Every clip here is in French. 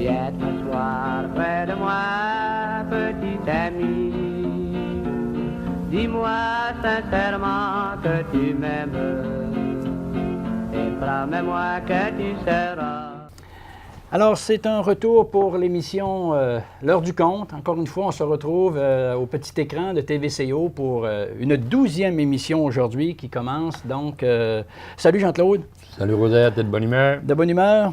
Viens t'asseoir près de moi, petit ami. Dis-moi sincèrement que tu m'aimes et promets-moi que tu seras. Alors, c'est un retour pour l'émission L'heure du conte. Encore une fois, on se retrouve au petit écran de TVCO pour une 12e émission aujourd'hui qui commence. Donc, salut Jean-Claude. Salut Rosette, t'es de bonne humeur? De bonne humeur.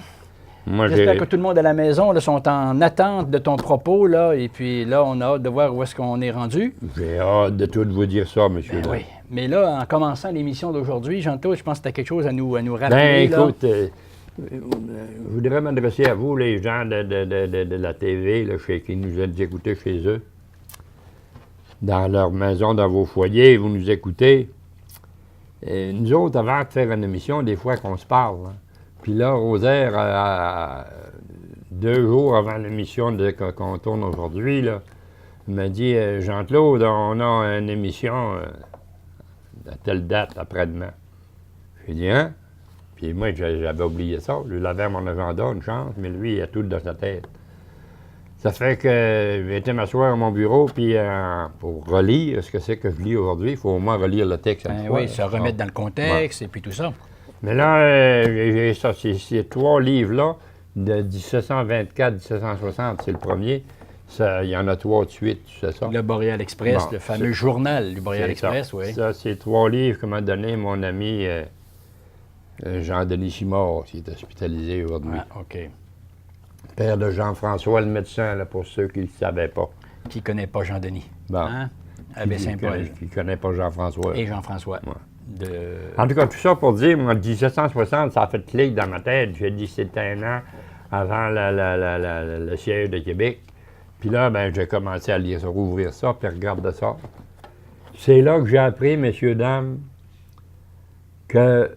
Moi, j'espère que tout le monde à la maison là, sont en attente de ton propos. Là, et puis là, on a hâte de voir où est-ce qu'on est rendu. J'ai hâte de tout vous dire ça, monsieur. Ben oui. Mais là, en commençant l'émission d'aujourd'hui, Jean-Claude, je pense que tu as quelque chose à nous rappeler. Ben écoute, je voudrais m'adresser à vous, les gens de la TV, là, qui nous écoutez chez eux. Dans leur maison, dans vos foyers, vous nous écoutez. Et nous autres, avant de faire une émission, des fois qu'on se parle. Hein. Puis là, Rosaire, 2 jours avant l'émission qu'on tourne aujourd'hui, là, m'a dit « Jean-Claude, on a une émission à telle date, après-demain. » J'ai dit « Hein? » Puis moi, j'avais oublié ça. Je l'avais à mon agenda, une chance, mais lui, il a tout dans sa tête. Ça fait que j'ai été m'asseoir à mon bureau, puis pour relire ce que c'est que je lis aujourd'hui, il faut au moins relire le texte. Oui, se remettre dans le contexte et puis tout ça. Mais là, j'ai ça, ces 3 livres-là, de 1724-1760, c'est le premier. Il y en a 3 de suite, c'est ça? Le Boréal Express, le fameux journal du Boréal Express, oui. Ça, c'est 3 livres que m'a donné mon ami Jean-Denis Simard, qui est hospitalisé aujourd'hui. Ah, OK. Père de Jean-François, le médecin, là, pour ceux qui ne le savaient pas. Qui ne connaît pas Jean-Denis. Bon. Hein? Abbé Saint-Paul. Qui ne connaît pas Jean-François. Et Jean-François. Ouais. En tout cas, tout ça pour dire, moi, 1760, ça a fait clic dans ma tête. J'ai dit c'était un an avant le siège de Québec. Puis là, ben, j'ai commencé à lire ça, rouvrir ça, puis regarder ça. C'est là que j'ai appris, messieurs, dames, que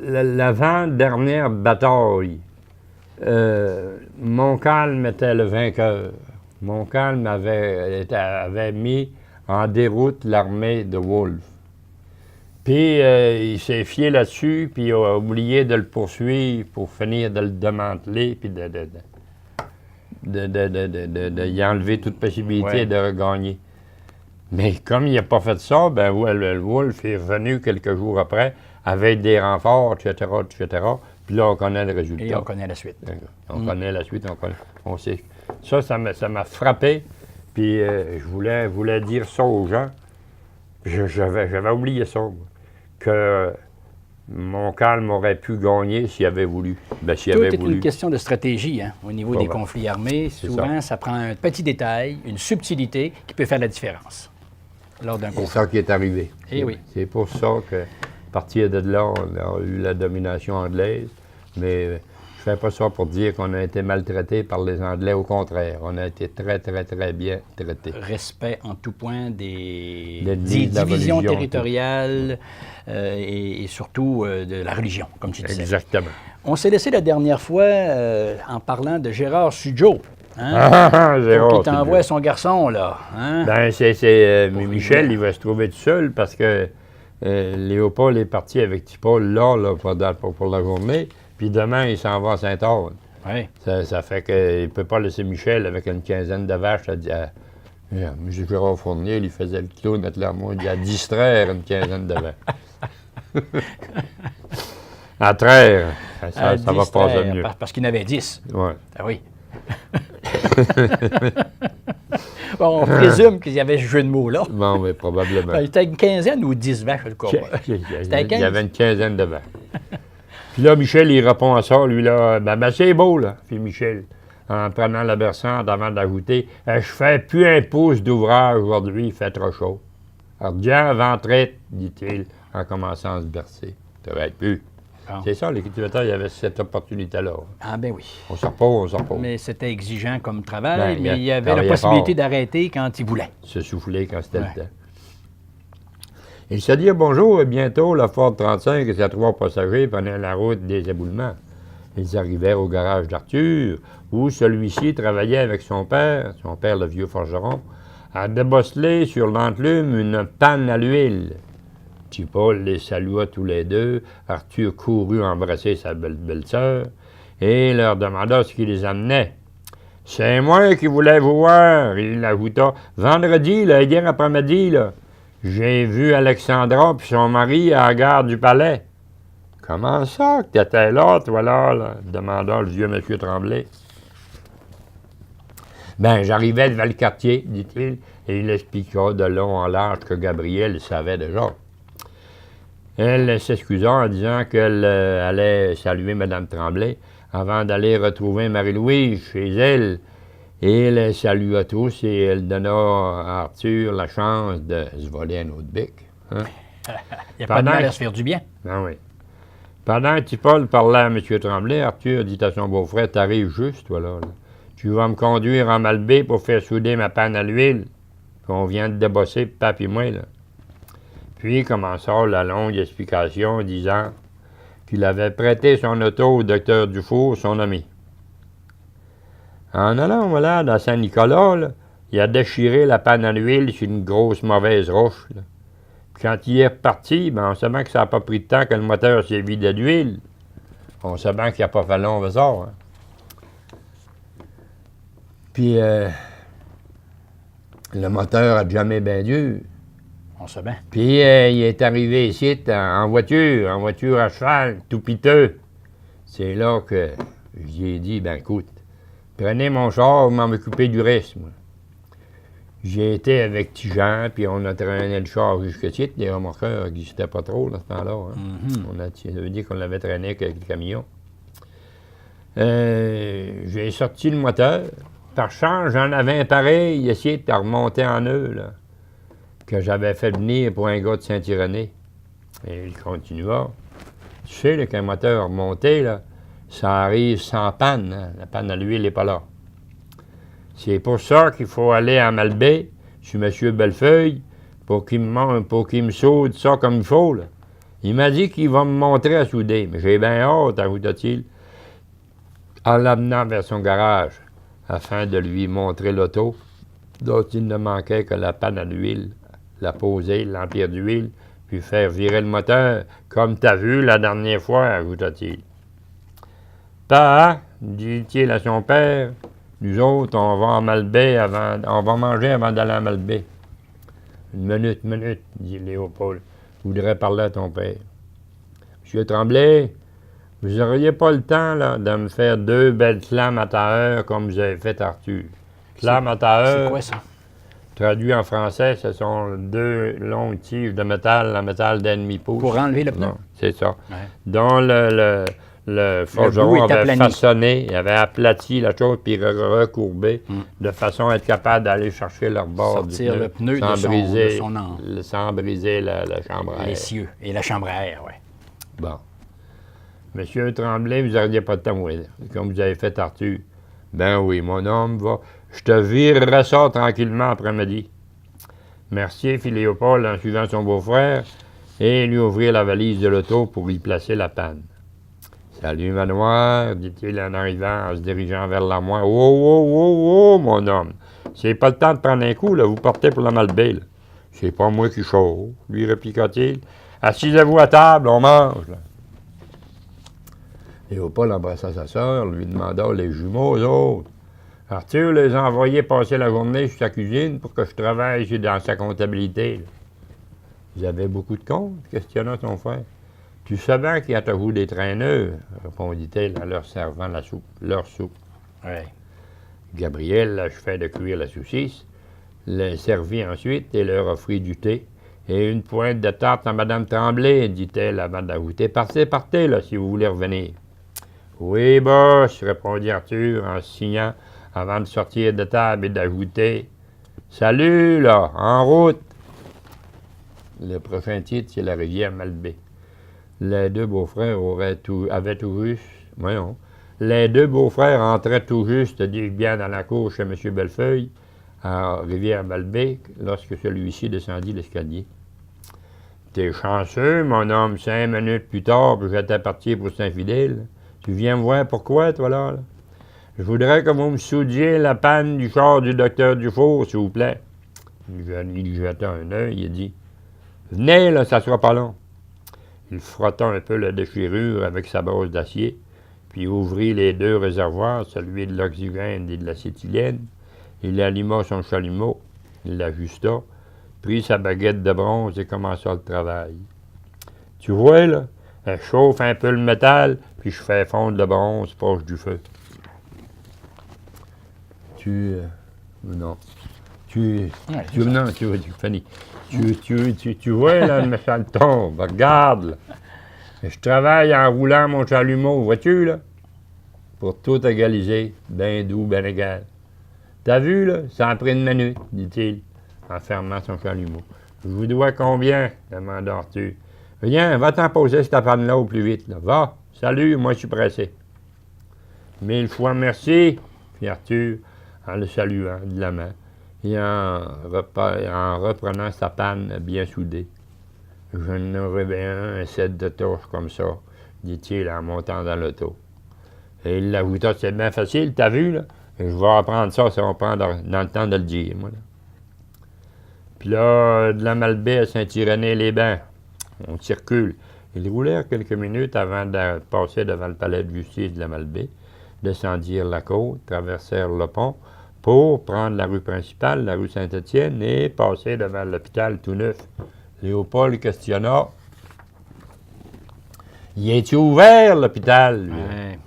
l'avant-dernière bataille, Montcalm était le vainqueur. Montcalm avait mis en déroute l'armée de Wolfe. Puis il s'est fié là-dessus, puis il a oublié de le poursuivre pour finir de le démanteler, puis de y enlever toute possibilité de regagner. Mais comme il n'a pas fait ça, ben le Wolfe est revenu quelques jours après, avec des renforts, etc., etc. Puis là, on connaît le résultat. Et on connaît la suite. On connaît la suite, on sait. Ça m'a frappé, puis je voulais dire ça aux gens. J'avais oublié ça, que Montcalm aurait pu gagner s'il avait voulu. Ben, s'il avait voulu. Tout est une question de stratégie, hein, au niveau des conflits armés. Souvent, ça prend un petit détail, une subtilité qui peut faire la différence lors d'un conflit. C'est ça qui est arrivé. Eh oui. C'est pour ça que, à partir de là, on a eu la domination anglaise, mais je ne fais pas ça pour dire qu'on a été maltraité par les Anglais, au contraire. On a été très, très, très bien traités. Respect en tout point des divisions territoriales et surtout de la religion, comme tu disais. Exactement. On s'est laissé la dernière fois en parlant de Gérard Sugeau. Hein? Gérard, qui t'envoie son garçon, là. Hein? Ben, Michel, il va se trouver tout seul parce que Léopold est parti avec Tipol là pour la journée. Puis demain, il s'en va à Saint-Anne. Oui. Ça fait qu'il ne peut pas laisser Michel avec une quinzaine de vaches à M. Gérard Fournier, il faisait le clown à l'amour, il a distraire une quinzaine de vaches. À traire, ça va passer mieux. Parce qu'il en avait 10. Oui. Ah oui. Bon, on présume qu'il y avait ce jeu de mots-là. Bon, mais probablement. C'était une quinzaine ou 10 vaches, le corps. C'était 15? Il y avait une quinzaine de vaches. Puis là, Michel, il répond à ça, lui, là, ben c'est beau, là, puis Michel, en prenant la berçante avant d'ajouter, je fais plus un pouce d'ouvrage aujourd'hui, il fait trop chaud. Alors, Dieu, ventrette, dit-il, en commençant à se bercer. Ça va être plus. Bon. C'est ça, les cultivateurs, il y avait cette opportunité-là. Ah, ben oui. On s'en repose, Mais c'était exigeant comme travail, mais il y avait la possibilité d'arrêter quand il voulait. Se souffler quand c'était le temps. Il se dit bonjour et bientôt, la Ford 35 et ses 3 passagers prenaient la route des éboulements. Ils arrivèrent au garage d'Arthur, où celui-ci travaillait avec son père le vieux forgeron, à débosseler sur l'enclume une panne à l'huile. Tipol les salua tous les deux. Arthur courut embrasser sa belle-sœur. et leur demanda ce qui les amenait. « C'est moi qui voulais vous voir, » il ajouta. « Vendredi, là, hier après-midi, là, j'ai vu Alexandra puis son mari à la gare du Palais. »« Comment ça que t'étais là, toi, là? » demanda le vieux M. Tremblay. « Ben, j'arrivais devant le quartier, dit-il, et il expliqua de long en large que Gabriel savait déjà. Elle s'excusa en disant qu'elle allait saluer Mme Tremblay avant d'aller retrouver Marie-Louise chez elle. Et elle salua tous et elle donna à Arthur la chance de se voler un autre bic. Hein? Il n'y a pas de mal à se faire du bien. Ben oui. Pendant que Paul parlait à M. Tremblay, Arthur dit à son beau-frère, « T'arrives juste, toi, là. Tu vas me conduire en Malbaie pour faire souder ma panne à l'huile qu'on vient de débosser, pape et moi, là. » Puis commença la longue explication disant qu'il avait prêté son auto au docteur Dufour, son ami. En allant malade à Saint-Nicolas, là, il a déchiré la panne à l'huile sur une grosse mauvaise roche. Là. Puis quand il est reparti, ben, on sait bien que ça n'a pas pris de temps que le moteur s'est vidé d'huile. On sait bien qu'il n'a pas fait long ça. Hein. Puis le moteur a jamais bien dur. On sait bien. Puis il est arrivé ici en voiture à cheval, tout piteux. C'est là que j'ai dit, ben écoute, prenez mon char, vous m'en occupez du reste, moi. J'ai été avec Tijan, puis on a traîné le char jusqu'ici. Les remorqueurs n'existaient pas trop dans ce temps-là. Hein. Ça veut dire qu'on l'avait traîné avec le camion. J'ai sorti le moteur. Par chance, j'en avais un pareil, essayé de remonter en eux, là, que j'avais fait venir pour un gars de Saint-Irénée. Et il continua. Tu sais, là, qu'un moteur remonté, là, ça arrive sans panne. Hein? La panne à l'huile n'est pas là. C'est pour ça qu'il faut aller à Malbaie, sur M. Bellefeuille, pour qu'il me soude ça comme il faut. Là. Il m'a dit qu'il va me montrer à souder, mais j'ai bien hâte, ajouta-t-il, en l'amenant vers son garage, afin de lui montrer l'auto, dont il ne manquait que la panne à l'huile, la poser, l'emplir d'huile, puis faire virer le moteur, comme t'as vu la dernière fois, ajouta-t-il. Pa, dit-il à son père, nous autres, on va à Malbaie on va manger avant d'aller à Malbaie. Une minute, dit Léopold. Je voudrais parler à ton père. Monsieur Tremblay, vous n'auriez pas le temps là, de me faire 2 belles clames à tailleur comme vous avez fait Arthur. Clames à tailleur. C'est quoi ça? Traduit en français, ce sont 2 longues tiges de métal en métal d'1/2 pouce. Pour enlever le pneu? Non, c'est ça. Ouais. Dont le forgeron avait façonné, il avait aplati la chose, puis recourbé, de façon à être capable d'aller chercher leur bord du sortir le pneu sans de briser, son angle. sans briser la chambre à air. L'essieu et la chambre à air, oui. Bon. Monsieur Tremblay, vous n'auriez pas de temps, oui, comme vous avez fait Arthur. Ben oui, mon homme va. Je te virerai ça tranquillement après-midi. Merci, fit Léopold en suivant son beau-frère et lui ouvrir la valise de l'auto pour y placer la panne. Salut, Manoir, dit-il en arrivant, en se dirigeant vers l'armoire. Oh, mon homme. C'est pas le temps de prendre un coup, là. Vous partez pour la Malbaie, là. C'est pas moi qui chauffe, lui répliqua-t-il. Assisez-vous à table, on mange, là. Léopold embrassa sa sœur, lui demanda les jumeaux aux autres. Arthur les a envoyés passer la journée sur sa cuisine pour que je travaille dans sa comptabilité, là. Vous avez beaucoup de comptes? Questionna son frère. Tu sais bien qu'il y a toujours des traîneurs, répondit-elle en leur servant leur soupe. Oui. Gabriel achevait de cuire la saucisse, le servit ensuite et leur offrit du thé. Et une pointe de tarte à Mme Tremblay, dit-elle avant d'ajouter. Partez, là, si vous voulez revenir. Oui, boss, répondit Arthur en signant avant de sortir de table et d'ajouter. Salut, là, en route. Le prochain titre, c'est la rivière Malbaie. Les 2 beaux-frères avaient tout juste. Voyons. Les 2 beaux-frères entraient tout juste bien dans la cour chez M. Bellefeuille, à Rivière-Malbaie, lorsque celui-ci descendit l'escalier. T'es chanceux, mon homme, 5 minutes plus tard, puis j'étais parti pour Saint-Fidèle. Tu viens me voir pourquoi, toi, là? Je voudrais que vous me soudiez la panne du char du docteur Dufour, s'il vous plaît. Il jeta un œil et dit. Venez, là, ça sera pas long. Il frotta un peu la déchirure avec sa brosse d'acier, puis ouvrit les deux réservoirs, celui de l'oxygène et de l'acétylène. Il alluma son chalumeau, il l'ajusta, prit sa baguette de bronze et commença le travail. Tu vois, là, elle chauffe un peu le métal, puis je fais fondre le bronze proche du feu. Non. Fanny. Tu vois, là, le métal tombe. Regarde, là. Je travaille en roulant mon chalumeau, vois-tu, là? Pour tout égaliser, ben doux, ben égal. T'as vu, là? Ça a pris une minute, dit-il, en fermant son chalumeau. Je vous dois combien? Demanda Arthur. Viens, va t'en poser cette panne-là au plus vite, là. Va. Salut, moi, je suis pressé. 1000 fois merci, fit Arthur, en le saluant de la main et en reprenant sa panne bien soudée. Je n'aurais bien un set de torches comme ça, dit-il en montant dans l'auto. Et il l'ajouta, c'est bien facile, t'as vu, là? Je vais apprendre ça, ça va prendre dans le temps de le dire, moi, là. Puis là, de la Malbaie à Saint-Irénée-les-Bains, on circule. Ils roulèrent quelques minutes avant de passer devant le palais de justice de la Malbaie, descendirent la côte, traversèrent le pont pour prendre la rue principale, la rue Saint-Étienne, et passer devant l'hôpital tout neuf. Léopold questionna. « Y est-il ouvert, l'hôpital? » Ouais.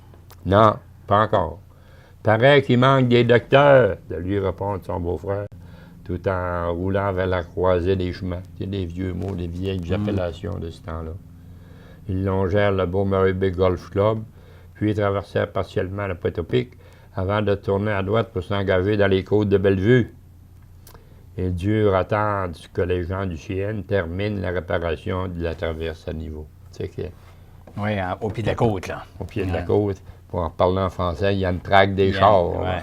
Non, pas encore. Paraît qu'il manque des docteurs, de lui répondre son beau-frère, tout en roulant vers la croisée des chemins. C'est des vieux mots, des vieilles appellations de ce temps-là. Ils longèrent le Beaumarais Bay Golf Club, puis traversèrent partiellement le Potopic avant de tourner à droite pour s'engager dans les côtes de Bellevue. Ils durent attendre que les gens du CN terminent la réparation de la traverse à niveau. Tu sais que, Oui, au pied de la côte, là. au pied de la côte, pour en parler en français, il y a une traque des chars. Ouais.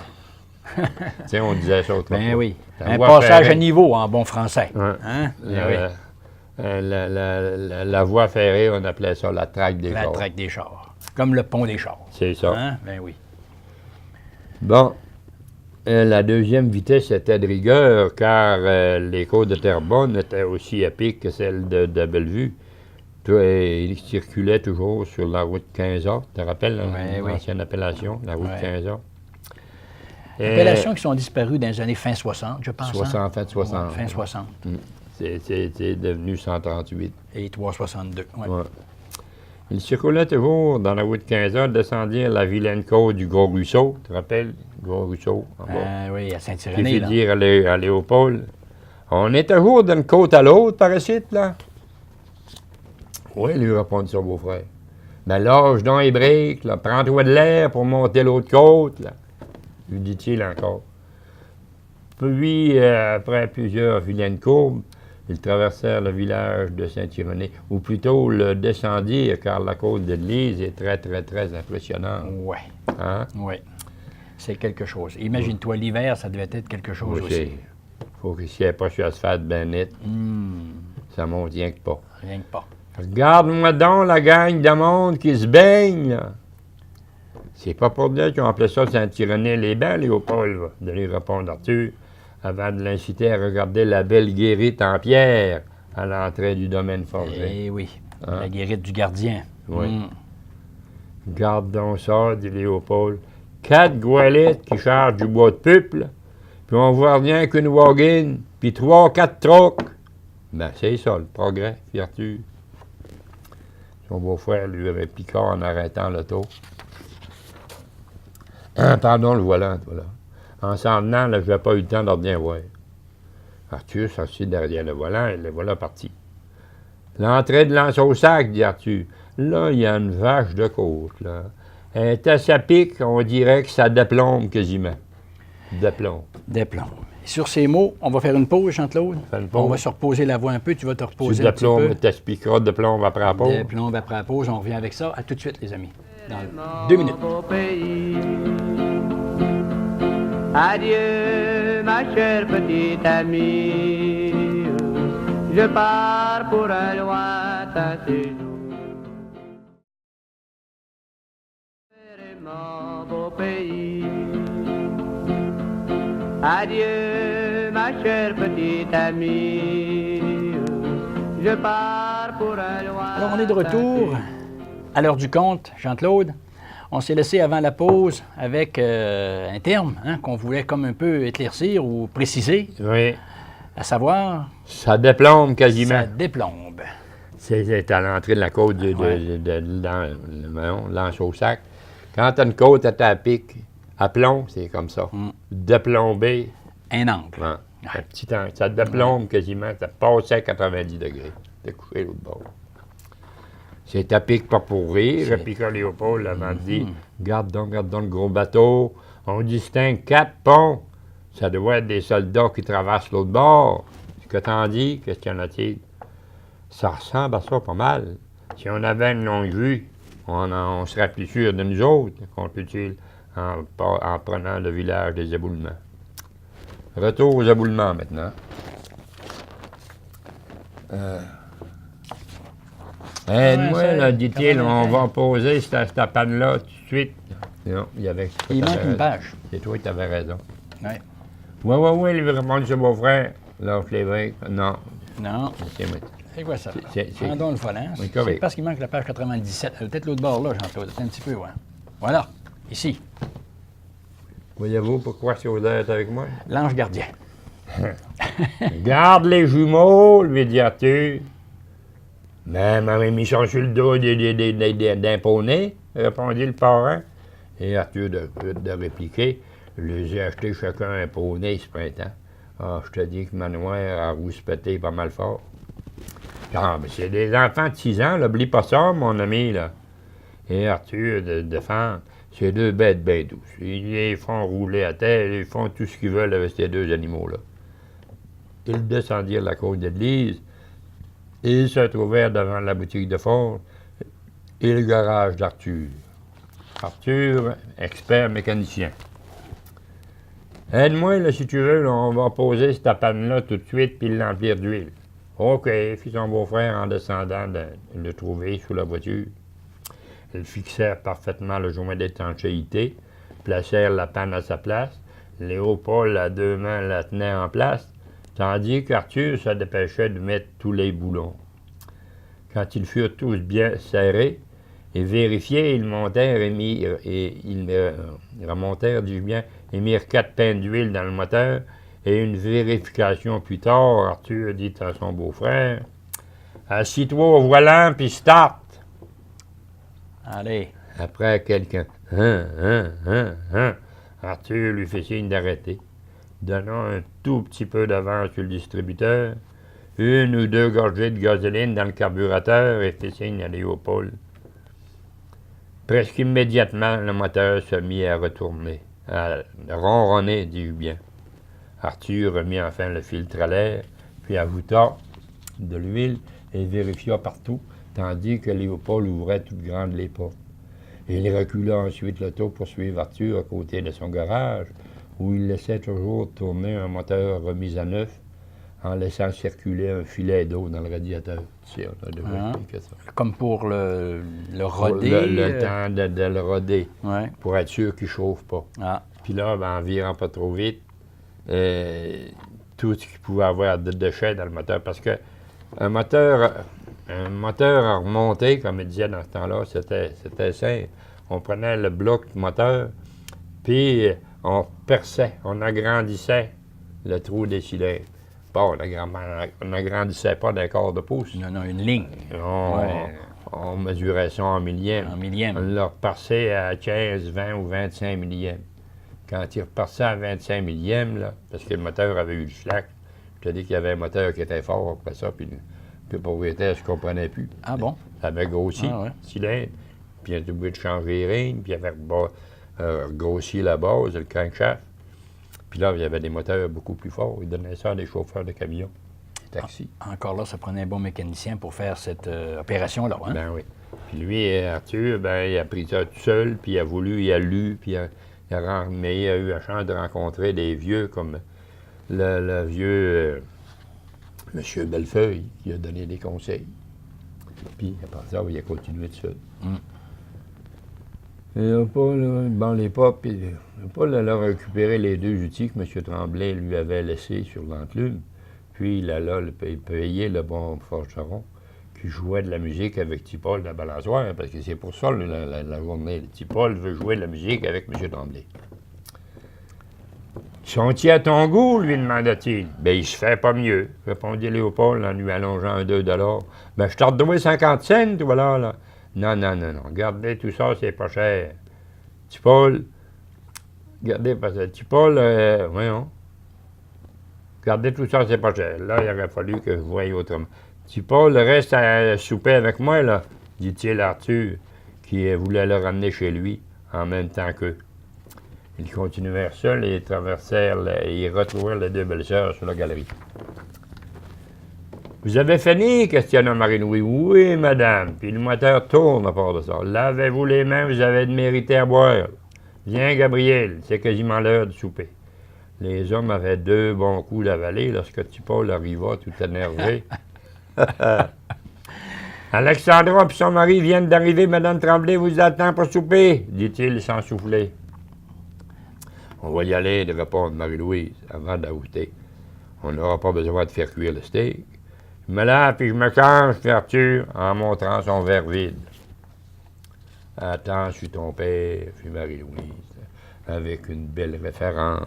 Tu sais, on disait ça autrefois. Ben oui. La Un voie passage ferrée. à niveau en bon français. Ouais. Hein? Ben oui. La voie ferrée, on appelait ça la traque des La chars. traque des chars. Comme le pont des chars. C'est ça. Hein? Ben oui. Bon, la deuxième vitesse était de rigueur, car les côtes de Terrebonne étaient aussi à pic que celles de Bellevue. Il circulait toujours sur la route 15A. Tu te rappelles l'ancienne appellation, la route 15A? Appellations qui sont disparues dans les années fin 60, je pense. 60, fin 60. Ouais, fin 60. C'est devenu 138. Et 362. Ouais. Ouais. Il circulait toujours dans la route 15A, descendirent la vilaine côte du Gros-Ruisseau. Tu te rappelles? Gros-Ruisseau, en bas. Oui, à Qui Saint-Irénée, fait là. dire à Léopold, on est toujours d'une côte à l'autre, par ici, là? Oui, lui répondit son beau-frère. Mais lâche donc les briques, là, prends-toi de l'air pour monter l'autre côte, là, lui dit-il encore. Puis, après plusieurs vilaines courbes, ils traversèrent le village de Saint-Irénée, ou plutôt le descendirent, car la côte de l'Église est très, très, très impressionnante. Oui. Hein? Oui. C'est quelque chose. Imagine-toi, l'hiver, ça devait être quelque chose aussi. Il faut qu'il n'y ait pas sur l'asphalte bien net. Ça monte rien que pas. Rien que pas. Regarde-moi donc la gang de monde qui se baigne, là. C'est pas pour dire qu'ils ont appelé ça Saint-Irénée-les-Bains, Léopold, va, de lui répondre Arthur, avant de l'inciter à regarder la belle guérite en pierre à l'entrée du domaine forgé. Eh oui, Hein? la guérite du gardien. Oui. Garde donc ça, dit Léopold. 4 goélettes qui chargent du bois de puple, puis on voit rien qu'une wagon, puis 3-4 trocs. Ben, c'est ça, le progrès, fit Arthur. Son beau-frère lui répliqua en arrêtant l'auto. Pardon, le volant, voilà. En s'en venant, là, je n'avais pas eu le temps de bien voir. Arthur s'assit derrière le volant et le voilà parti. L'entrée de lance au sac, dit Arthur. Là, il y a une vache de côte, là. Elle est à sa pique, on dirait que ça déplombe quasiment. Déplombe. Des plombs. Sur ces mots, on va faire une pause, Jean-Claude. Fais une pause. On va se reposer la voix un peu. Tu vas te Tu reposer un petit peu. déplombe, t'expliqueras de plomb après la pause. Des plombs après la pause. On revient avec ça. À tout de suite, les amis. Dans 2 minutes. Beau pays. Adieu, ma chère petite amie. Je pars pour un lointain séjour. Mon beau pays. Adieu, ma chère petite amie. Je pars pour un lointain. Alors, on est de retour à l'heure du compte, Jean-Claude. On s'est laissé avant la pause avec un terme qu'on voulait comme un peu éclaircir ou préciser, Oui. à savoir... Ça déplombe quasiment. Ça déplombe. C'est à l'entrée de la côte de l'Anse-au-Sac. Quand tu as une côte à pic, à plomb, c'est comme ça. Déplombé. Un angle. Ouais. Un petit angle. Ça déplombe quasiment. Ça passe à 90 degrés. T'es couché l'autre bord. C'est à pic pas pour rire. Puis quand Léopold avait dit garde donc le gros bateau. On distingue 4 ponts. Ça doit être des soldats qui traversent l'autre bord. Ce que t'en dis, qu'est-ce qu'il y en a-t-il? Ça ressemble à ça pas mal. Si on avait une longue vue, on serait plus sûr de nous autres qu'on peut utile en prenant le village des éboulements. Retour aux éboulements maintenant. Aide-moi, là, dit-il, on va poser cette panne-là tout de suite. Non, il y avait... Il manque une page. C'est toi qui avais raison. Oui. Oui, il répond ce beau-frère. Là, je l'ai vu. Non. Non. C'est quoi ça? C'est- Prendons le volant. Oui, C'est correct. parce qu'il manque la page 97. Peut-être l'autre bord là, Jean-Claude. Un petit peu, ouais. Voilà. Ici. Voyez-vous pourquoi c'est vous êtes avec moi? L'ange gardien. Garde les jumeaux, lui dit Arthur. Mais m'avait mis son sur le dos d'un poney, répondit le parrain. Et Arthur de répliquer, je les ai achetés chacun un poney ce printemps. Ah, je te dis que Manoir a rouspété pas mal fort. Ah, mais c'est des enfants de 6 ans, là, oublie pas ça, mon ami, là. Et Arthur de défendre, c'est 2 bêtes bien douces. Ils les font rouler à terre, ils font tout ce qu'ils veulent avec ces 2 animaux-là. Ils descendirent la côte d'église, et ils se trouvèrent devant la boutique de Ford et le garage d'Arthur. Arthur, expert mécanicien. Aide-moi, là, si tu veux, là, on va poser cette panne-là tout de suite, puis l'emplir d'huile. OK, fit son beau-frère en descendant de le trouver sous la voiture. Ils fixèrent parfaitement le joint d'étanchéité, placèrent la panne à sa place. Léopold, à 2 mains, la tenait en place, tandis qu'Arthur se dépêchait de mettre tous les boulons. Quand ils furent tous bien serrés et vérifiés, ils montèrent remontèrent, dis-je bien, et mirent 4 pinnes d'huile dans le moteur. Et une vérification plus tard, Arthur dit à son beau-frère, « Assis-toi au volant, puis start! » Allez. Après quelqu'un, Arthur lui fit signe d'arrêter, donnant un tout petit peu d'avance sur le distributeur, 1 ou 2 gorgées de gasoline dans le carburateur et fit signe à Léopold. Presque immédiatement, le moteur se mit à retourner, à ronronner, dis-je bien. Arthur remit enfin le filtre à l'air, puis ajouta de l'huile et vérifia partout, tandis que Léopold ouvrait toutes grandes les portes. Il recula ensuite l'auto pour suivre Arthur à côté de son garage, où il laissait toujours tourner un moteur remis à neuf, en laissant circuler un filet d'eau dans le radiateur. Tu sais, on a déjà expliqué ça. Comme pour le roder. Le temps de le roder, Ouais. pour être sûr qu'il ne chauffe pas. Ah. Puis là, en virant pas trop vite, tout ce qu'il pouvait avoir de déchets dans le moteur. Parce que un moteur à remonter, comme il disait dans ce temps-là, c'était simple. On prenait le bloc moteur, puis on perçait, on agrandissait le trou des cylindres. Bon, on n'agrandissait pas d'un quart de pouce. Non, une ligne. On mesurait ça en millième. En millième. On le repassait à 15, 20 ou 25 millièmes. Quand il repassait à 25 millièmes, là, parce que le moteur avait eu le slack, je te dis qu'il y avait un moteur qui était fort après ça, puis le propriétaire ne se comprenait plus. Ah bon? Ça avait grossi, Ah ouais. le cylindre, puis il a oublié de changer les rings, puis il avait grossi la base, le crankshaft. Puis là, il y avait des moteurs beaucoup plus forts. Ils donnaient ça à des chauffeurs de camions, taxis. Encore là, ça prenait un bon mécanicien pour faire cette opération-là. Hein? Ben oui. Puis lui, Arthur, ben, il a pris ça tout seul, puis il a voulu, il a lu, puis mais il a eu la chance de rencontrer des vieux comme le vieux M. Bellefeuille, qui a donné des conseils. Puis après ça, il a continué tout seul. Il n'a pas, là, il ne pas, puis il n'a pas là, récupéré les 2 outils que M. Tremblay lui avait laissés sur l'enclume. Puis il alla payer le bon forgeron Puis jouait de la musique avec Tipol de la balançoire, parce que c'est pour ça la journée. Tipol veut jouer de la musique avec M. Tremblay. Sont-ils à ton goût, lui demanda-t-il. Ben, il se fait pas mieux, répondit Léopold en lui allongeant un 2 $. Ben, je t'ai redonné 50 cents, voilà, là. Non, gardez tout ça, c'est pas cher. Tipol, gardez pas ça. Tipol, voyons. Gardez tout ça, c'est pas cher. Là, il aurait fallu que je voie autrement. Tipol reste à souper avec moi, là, dit-il à Arthur, qui voulait le ramener chez lui en même temps qu'eux. Ils continuèrent seuls et ils retrouvèrent les deux belles-sœurs sur la galerie. « Vous avez fini? » questionna Marie-Louis. « Oui, madame. Puis le moteur tourne à part de ça. Lavez-vous les mains, vous avez de mériter à boire. Viens, Gabriel, c'est quasiment l'heure du souper. » Les hommes avaient 2 bons coups d'avaler lorsque Tipol arriva tout énervé. « Alexandra et son mari viennent d'arriver, madame Tremblay vous attend pour souper, dit-il sans souffler. « On va y aller, de répondre Marie-Louise, avant d'ajouter. On n'aura pas besoin de faire cuire le steak. Je me lave puis je me change, fit Arthur, en montrant son verre vide. Attends, je suis ton père, fit Marie-Louise, avec une belle référence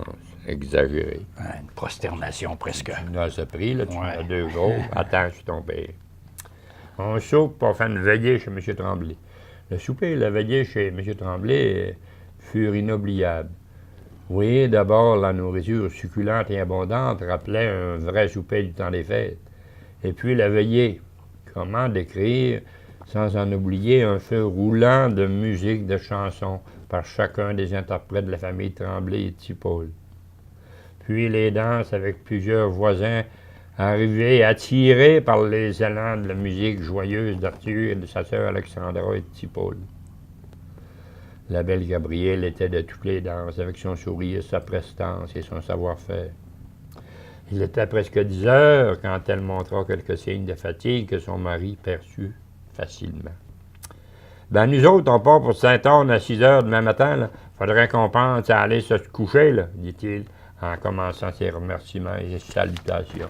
exagérée. Une prosternation presque. Tu as ce prix, là, tu as 2 jours. Attends, je suis ton père. On soupe pour faire une veillée chez M. Tremblay. Le souper et la veillée chez M. Tremblay furent inoubliables. Oui, d'abord, la nourriture succulente et abondante rappelait un vrai souper du temps des fêtes. Et puis la veillée. Comment décrire, sans en oublier, un feu roulant de musique, de chansons, par chacun des interprètes de la famille Tremblay et Tipol. Puis les danses avec plusieurs voisins arrivés attirés par les élans de la musique joyeuse d'Arthur et de sa sœur Alexandra et de Tipol. La belle Gabrielle était de toutes les danses, avec son sourire, sa prestance et son savoir-faire. Il était presque 10 heures quand elle montra quelques signes de fatigue que son mari perçut facilement. « Ben, nous autres, on part pour Saint-Anne à 6 heures demain matin. Là. Faudrait qu'on pense à aller se coucher, là, dit-il, en commençant ses remerciements et ses salutations.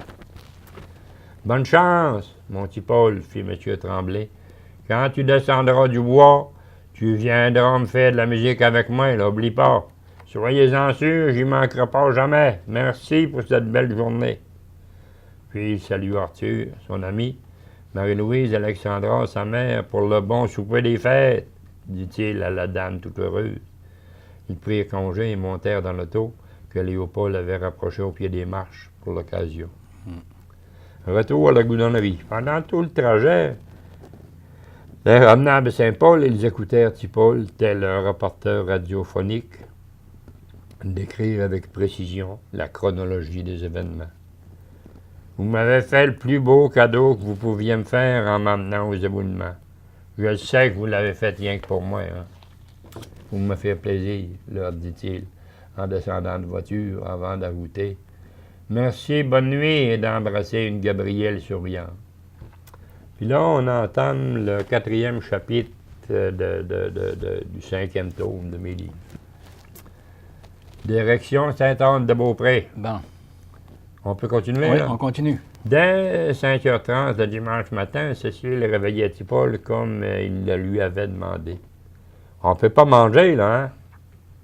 « Bonne chance, mon petit Paul, fit M. Tremblay. Quand tu descendras du bois, tu viendras me faire de la musique avec moi, là, oublie pas. Soyez-en sûrs, j'y manquerai pas jamais. Merci pour cette belle journée. » Puis il salua Arthur, son ami, Marie-Louise, Alexandra, sa mère, pour le bon souper des fêtes, dit-il à la dame toute heureuse. Ils prirent congé et montèrent dans l'auto que Léopold avait rapproché au pied des marches pour l'occasion. Retour à la goudonnerie. Pendant tout le trajet, les revenants de Saint-Paul, ils écoutèrent Tipol, tel un reporter radiophonique, décrire avec précision la chronologie des événements. Vous m'avez fait le plus beau cadeau que vous pouviez me faire en m'emmenant aux éboulements. Je sais que vous l'avez fait rien que pour moi. Hein. Vous me faites plaisir, leur dit-il, en descendant de voiture avant d'ajouter « Merci, bonne nuit » et d'embrasser une Gabrielle souriante. Puis là, on entame le 4e chapitre du 5e tome de mes livres. Direction Sainte-Anne-de-Beaupré. Bon. On peut continuer, Oui, là? on continue. Dès 5h30 de dimanche matin, Cécile réveillait Tipol comme il le lui avait demandé. « On ne peut pas manger, là, hein? »«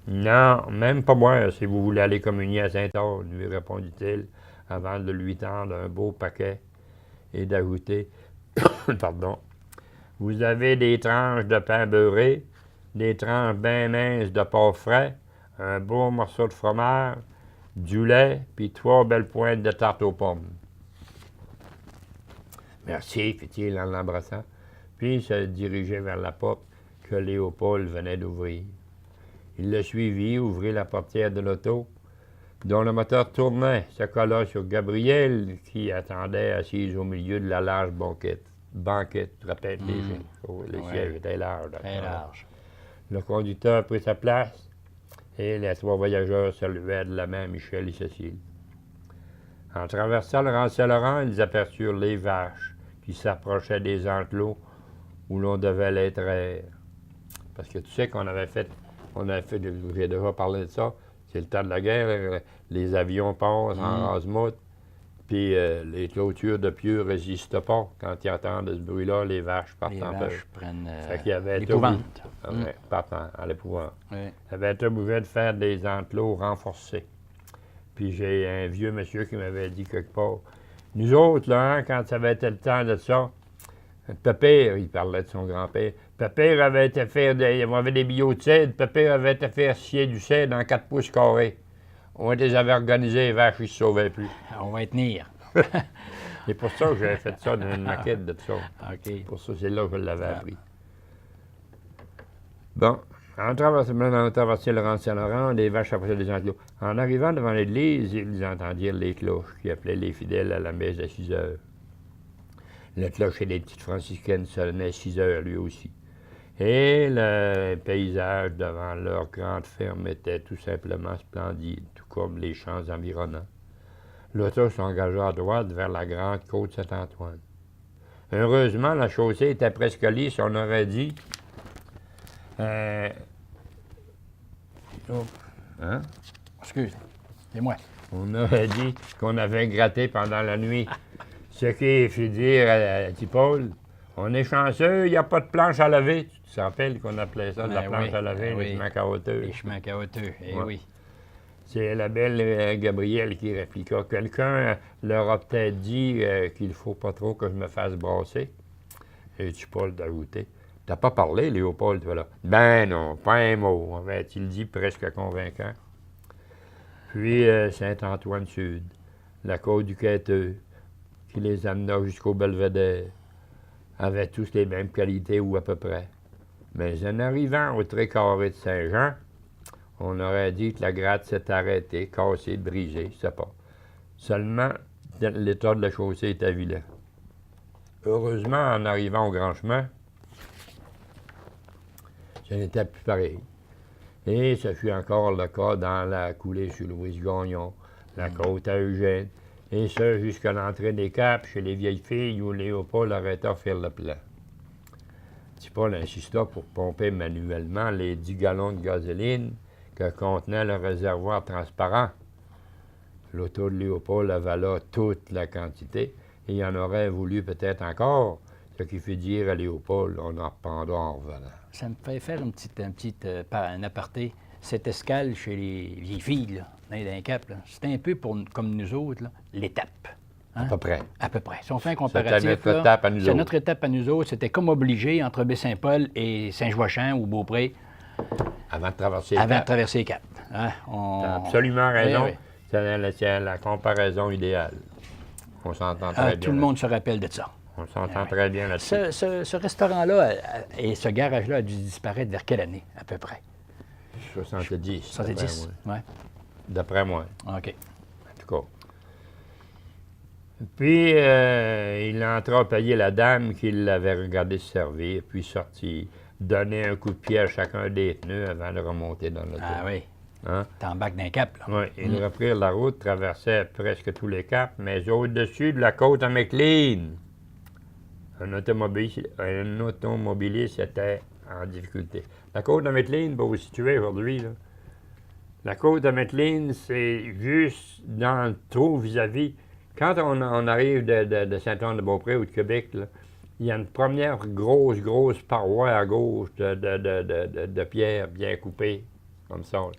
Non, même pas boire si vous voulez aller communier à Saint-Anne, » lui répondit-il, avant de lui tendre un beau paquet et d'ajouter « Pardon. Vous avez des tranches de pain beurré, des tranches bien minces de porc frais, un beau morceau de fromage, du lait, puis 3 belles pointes de tarte aux pommes. » « Merci, fit-il en l'embrassant, puis il se dirigeait vers la porte que Léopold venait d'ouvrir. Il le suivit, ouvrit la portière de l'auto, dont le moteur tournait, se colla sur Gabrielle, qui attendait assise au milieu de la large banquette. Banquette, tu te rappelles, les sièges étaient larges. Très large. Le conducteur prit sa place, et les 3 voyageurs saluèrent de la main Michel et Cécile. En traversant le rang Saint-Laurent, ils aperçurent les vaches qui s'approchaient des enclos où l'on devait les traire. Parce que tu sais qu'on avait fait, j'ai déjà parlé de ça, c'est le temps de la guerre, les avions passent en Razmout, Puis les clôtures de pieux ne résistent pas. Quand ils entendent ce bruit-là, les vaches partent Les en peur. vaches prennent Fait qu'il y avait l'épouvante. Ouais, partent à l'épouvante. Oui. Il avait été obligé de faire des enclos renforcés. Puis j'ai un vieux monsieur qui m'avait dit quelque part, nous autres, là, hein, quand ça avait été le temps de ça, Pépère, il parlait de son grand-père, Pépère avait été faire il y avait des billots de cèdre, Pépère avait été faire scier du cèdre en 4 pouces carrés. On les avait organisés, les vaches, ils ne se sauvaient plus. On va y tenir. C'est pour ça que j'avais fait ça, une maquette de ça. OK. Pour ça, c'est là que je l'avais appris. Bon, on traversait le rang de Saint-Laurent, les vaches approchaient des enclos. En arrivant devant l'église, ils entendirent les cloches qui appelaient les fidèles à la messe à 6 heures. Le clocher des petites franciscaines sonnait à 6 heures, lui aussi. Et le paysage devant leur grande ferme était tout simplement splendide, tout comme les champs environnants. L'auto s'engagea à droite vers la grande côte Saint-Antoine. Heureusement, la chaussée était presque lisse, on aurait dit. Hein? Excuse, c'est moi. On aurait dit qu'on avait gratté pendant la nuit. Ce qui fit dire à Tipol, on est chanceux, il n'y a pas de planche à laver. Tu te rappelles qu'on appelait ça de la planche à laver, les chemins caoteux. Les chemins caoteux, Ouais. oui. C'est la belle Gabrielle qui répliqua. Quelqu'un leur a peut-être dit qu'il ne faut pas trop que je me fasse brasser. Et Tipol d'ajouter. T'as pas parlé, Léopold, voilà. Ben non, pas un mot, avait-il dit presque convaincant. Puis Saint-Antoine-Sud, la côte du Quêteux, qui les amena jusqu'au Belvédère, avaient tous les mêmes qualités ou à peu près. Mais en arrivant au Trécarré de Saint-Jean, on aurait dit que la gratte s'est arrêtée, cassée, brisée, je sais pas. Seulement, l'état de la chaussée était vilain. Heureusement, en arrivant au grand chemin, ce n'était plus pareil. Et ce fut encore le cas dans la coulée sur Louis-Gagnon, la côte à Eugène, et ce jusqu'à l'entrée des Caps chez les vieilles filles où Léopold arrêta de faire le plan. Tipol insista pour pomper manuellement les 10 gallons de gasoline que contenait le réservoir transparent. L'auto de Léopold avala toute la quantité et il en aurait voulu peut-être encore, ce qui fit dire à Léopold, on en reprendra en revenant. Ça me fait faire un aparté. Cette escale chez les vieilles filles, là, dans les Caps, c'était un peu comme nous autres, là, l'étape. Hein? À peu près. À peu près. Si on fait un comparatif, C'était notre étape à nous c'est autres. notre étape à nous autres. C'était comme obligé entre Baie-Saint-Paul et Saint-Joachim ou Beaupré Avant de traverser les avant de Caps. traverser les Caps. Hein? T'as absolument raison. Oui, oui. C'est la comparaison idéale. On s'entend très bien. Tout le monde se rappelle de ça. On s'entend très bien là-dessus. Ce restaurant-là et ce garage-là a dû disparaître vers quelle année, à peu près? 70. 70? Oui. D'après moi. OK. En tout cas. Puis, il entra payer la dame qui l'avait regardé se servir, puis sortit, donner un coup de pied à chacun des pneus avant de remonter dans l'auto. Ah oui. Hein? T'embarques d'un cap, là. Oui, ils reprirent la route, traversaient presque tous les caps, mais au-dessus de la côte à McLean. Un automobiliste était en difficulté. La côte de McLean, pour vous situer aujourd'hui, là, la côte de McLean, c'est juste dans le trou vis-à-vis. Quand on arrive de Saint-Anne-de-Beaupré ou de Québec, là, il y a une première grosse paroi à gauche de pierre bien coupée, comme ça. Là.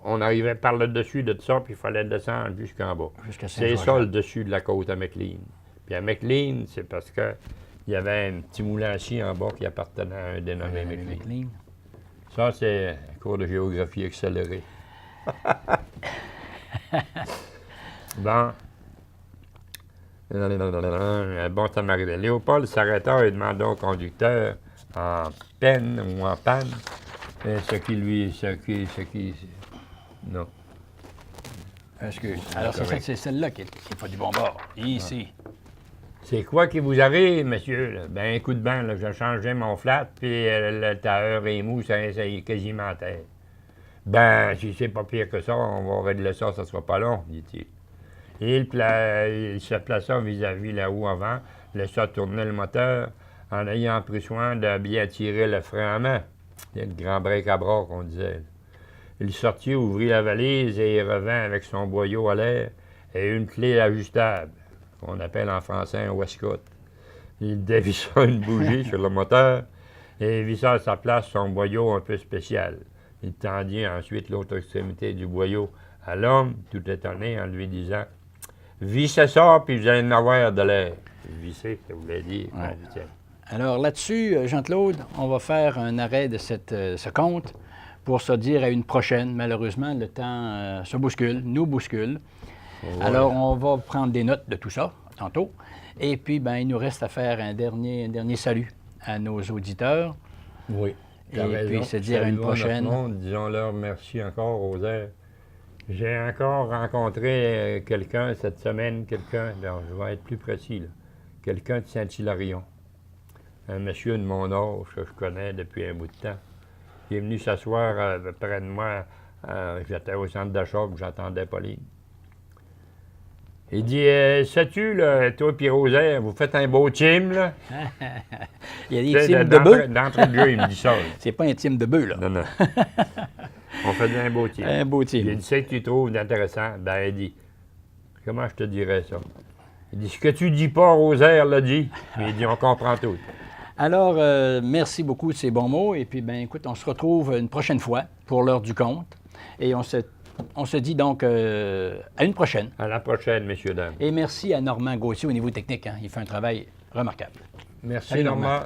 On arrivait par le dessus de tout ça, puis il fallait descendre jusqu'en bas. C'est ça le dessus de la côte à McLean. Puis à McLean, c'est parce que il y avait un petit moulin à scie en bas qui appartenait à un dénommé McLean. Ça, c'est un cours de géographie accéléré. Bon. Bon, ça m'arrivait. Léopold s'arrêta et demanda au conducteur, en peine ou en panne, ce qui... Non. Excuse. Alors, c'est celle-là qui fait du bon bord. Ici. C'est quoi qui vous arrive, monsieur? Là? Ben, un coup de bain, là, j'ai changé mon flat, puis le tailleur est mou, ça est quasiment à terre. Ben, si c'est pas pire que ça, on va régler ça, ça sera pas long, dit-il. Il se plaça vis-à-vis la roue avant, laissa tourner le moteur, en ayant pris soin de bien tirer le frein à main. C'est le grand break à bras qu'on disait. Il sortit, ouvrit la valise et il revint avec son boyau à l'air, et une clé ajustable, qu'on appelle en français un Westcott. Il dévissa une bougie sur le moteur et vissa à sa place son boyau un peu spécial. Il tendit ensuite l'autre extrémité du boyau à l'homme, tout étonné, en lui disant « Vissez ça, puis vous allez en avoir de l'air. » Visser, ça voulait dire. Ouais. Alors là-dessus, Jean-Claude, on va faire un arrêt de ce compte pour se dire à une prochaine. Malheureusement, le temps se bouscule, nous bouscule. Ouais. Alors, on va prendre des notes de tout ça, tantôt. Et puis, ben, il nous reste à faire un dernier salut à nos auditeurs. Oui. Et puis, se dire à une prochaine. Disons-leur merci encore aux airs. J'ai encore rencontré quelqu'un cette semaine, je vais être plus précis, là. Quelqu'un de Saint-Hilarion. Un monsieur de mon âge que je connais depuis un bout de temps. Il est venu s'asseoir près de moi. J'étais au centre d'achat, j'attendais Pauline. Il dit sais-tu, là, toi et Rosaire, vous faites un beau team, là? Il y a des teams de bœufs. D'entrée de jeu, il me dit ça. C'est pas un team de bœufs, là. Non, non. On faisait un beau team. Un beau team. Il dit, c'est que tu trouves d'intéressant? Ben, il dit, comment je te dirais ça? Il dit, ce que tu dis pas, Rosaire l'a dit. Mais il dit, on comprend tout. Alors, merci beaucoup de ces bons mots. Et puis, ben écoute, on se retrouve une prochaine fois pour l'heure du compte. Et on se dit donc à une prochaine. À la prochaine, messieurs, dames. Et merci à Normand Gauthier au niveau technique. Hein. Il fait un travail remarquable. Merci, Salut, Normand.